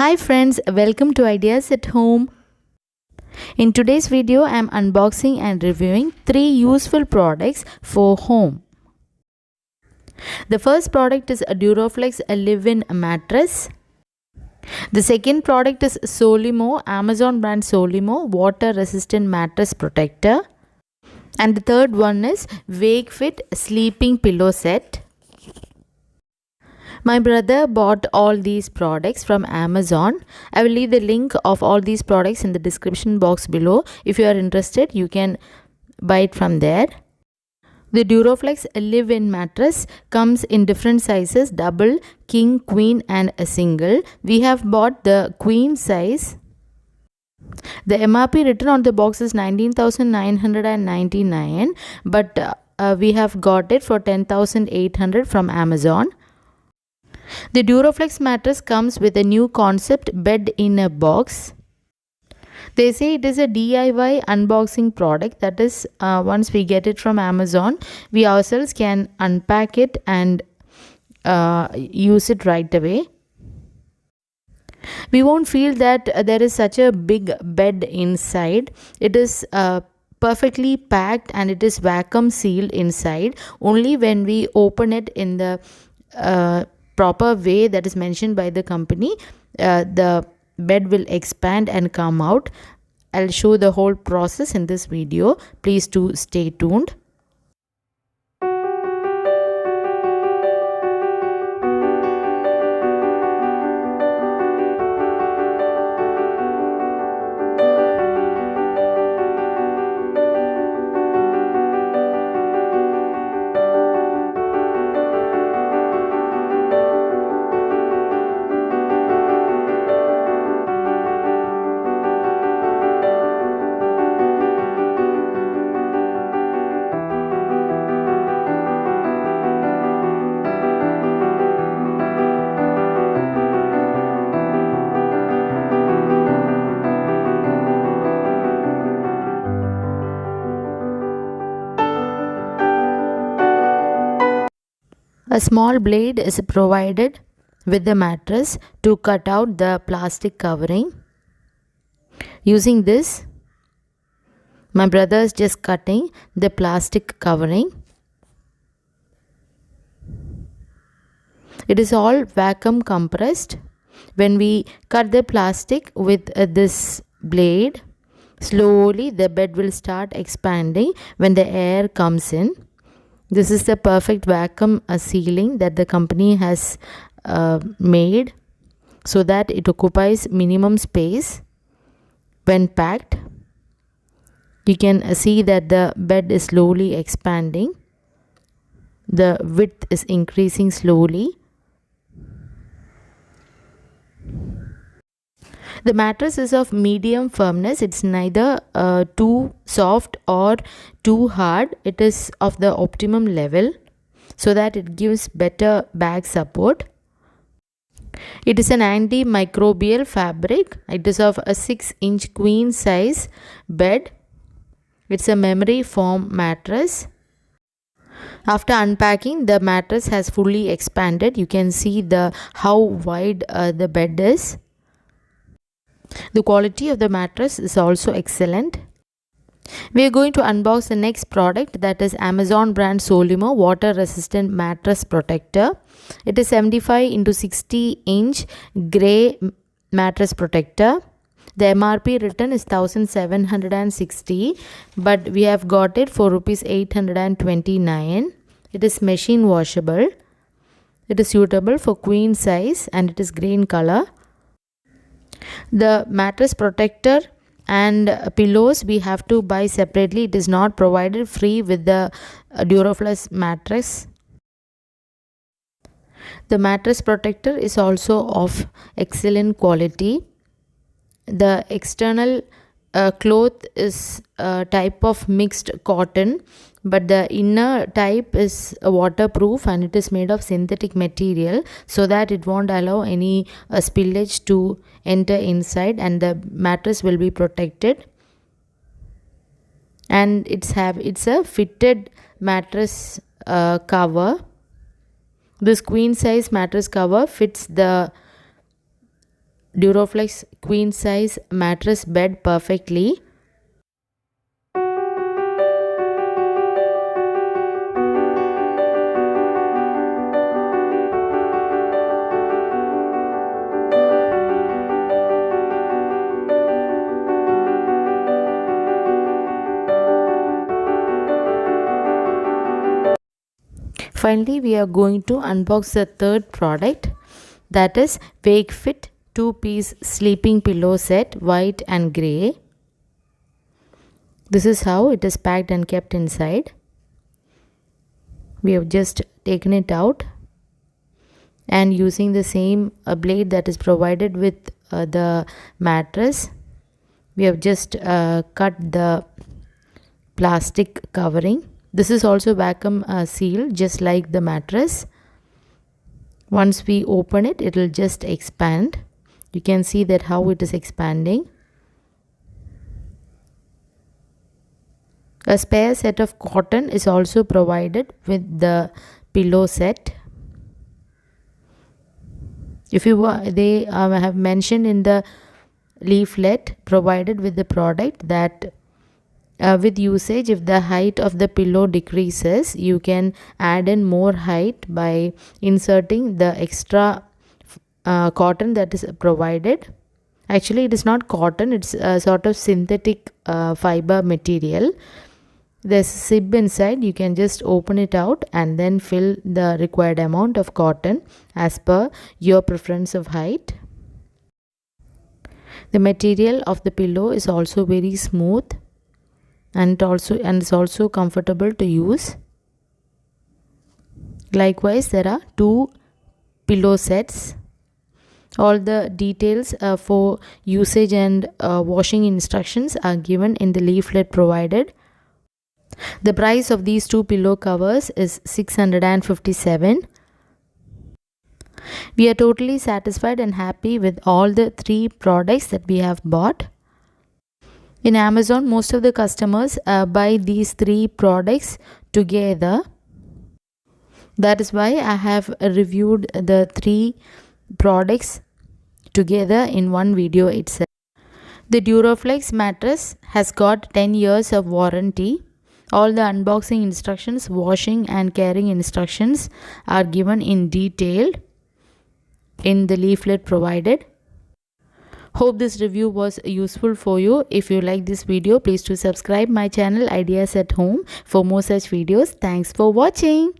Hi friends, welcome to Ideas at Home. In today's video, I am unboxing and reviewing 3 useful products for home. The first product is a Duroflex live-in mattress. The second product is Solimo, Amazon brand Solimo water resistant mattress protector. And the third one is Wakefit sleeping pillow set. My brother bought all these products from Amazon. I will leave the link of all these products in the description box below. If you are interested, you can buy it from there. The Duroflex live-in mattress comes in different sizes: double, king, queen and a single. We have bought the queen size. The MRP written on the box is 19,999, but we have got it for 10,800 from Amazon. The Duroflex mattress comes with a new concept bed in a box. They say it is a DIY unboxing product. That is, once we get it from Amazon, we ourselves can unpack it and use it right away. We won't feel that there is such a big bed inside. It is perfectly packed and it is vacuum sealed inside. Only when we open it in the proper way that is mentioned by the company, the bed will expand and come out. I'll show the whole process in this video. Please do stay tuned. A small blade is provided with the mattress to cut out the plastic covering. Using this, my brother is just cutting the plastic covering. It is all vacuum compressed. When we cut the plastic with this blade, slowly the bed will start expanding when the air comes in. This is the perfect vacuum sealing that the company has made so that it occupies minimum space when packed. You can see that the bed is slowly expanding. The width is increasing slowly. The mattress is of medium firmness. It's neither too soft or too hard. It is of the optimum level so that it gives better back support. It is an antimicrobial fabric. It is of a 6-inch queen size bed. It's a memory foam mattress. After unpacking, the mattress has fully expanded. You can see how wide the bed is. The quality of the mattress is also excellent. We are going to unbox the next product, that is Amazon brand Solimo water resistant mattress protector. It is 75 into 60 inch grey mattress protector. The MRP written is 1760, but we have got it for rupees 829. It is machine washable. It is suitable for queen size and it is green color. The mattress protector and pillows we have to buy separately. It is not provided free with the Duroflex mattress. The mattress protector is also of excellent quality. The external cloth is a type of mixed cotton, but the inner type is waterproof and it is made of synthetic material so that it won't allow any spillage to enter inside and the mattress will be protected. And it's a fitted mattress cover. This queen size mattress cover fits the Duroflex queen size mattress bed perfectly. Finally, we are going to unbox the third product, that is Wakefit 2-piece sleeping pillow set, white and grey. This is how it is packed and kept inside. We have just taken it out, and using the same blade that is provided with the mattress, we have just cut the plastic covering. This is also vacuum sealed, just like the mattress. Once we open it, it will just expand. You can see that how it is expanding. A spare set of cotton is also provided with the pillow set. If you they have mentioned in the leaflet provided with the product that with usage, if the height of the pillow decreases, you can add in more height by inserting the extra cotton that is provided. Actually, it is not cotton, it's a sort of synthetic fiber material. There's a zip inside. You can just open it out and then fill the required amount of cotton as per your preference of height. The material of the pillow is also very smooth, and it's also comfortable to use. Likewise, there are 2 pillow sets. All the details for usage and washing instructions are given in the leaflet provided. The price of these 2 pillow covers is 657. We are totally satisfied and happy with all the 3 products that we have bought. In Amazon, most of the customers buy these 3 products together. That is why I have reviewed the 3 products together in one video itself. The Duroflex mattress has got 10 years of warranty. All the unboxing instructions, washing and caring instructions are given in detail in the leaflet provided. Hope this review was useful for you. If you like this video, please do subscribe my channel Ideas at Home for more such videos. Thanks for watching.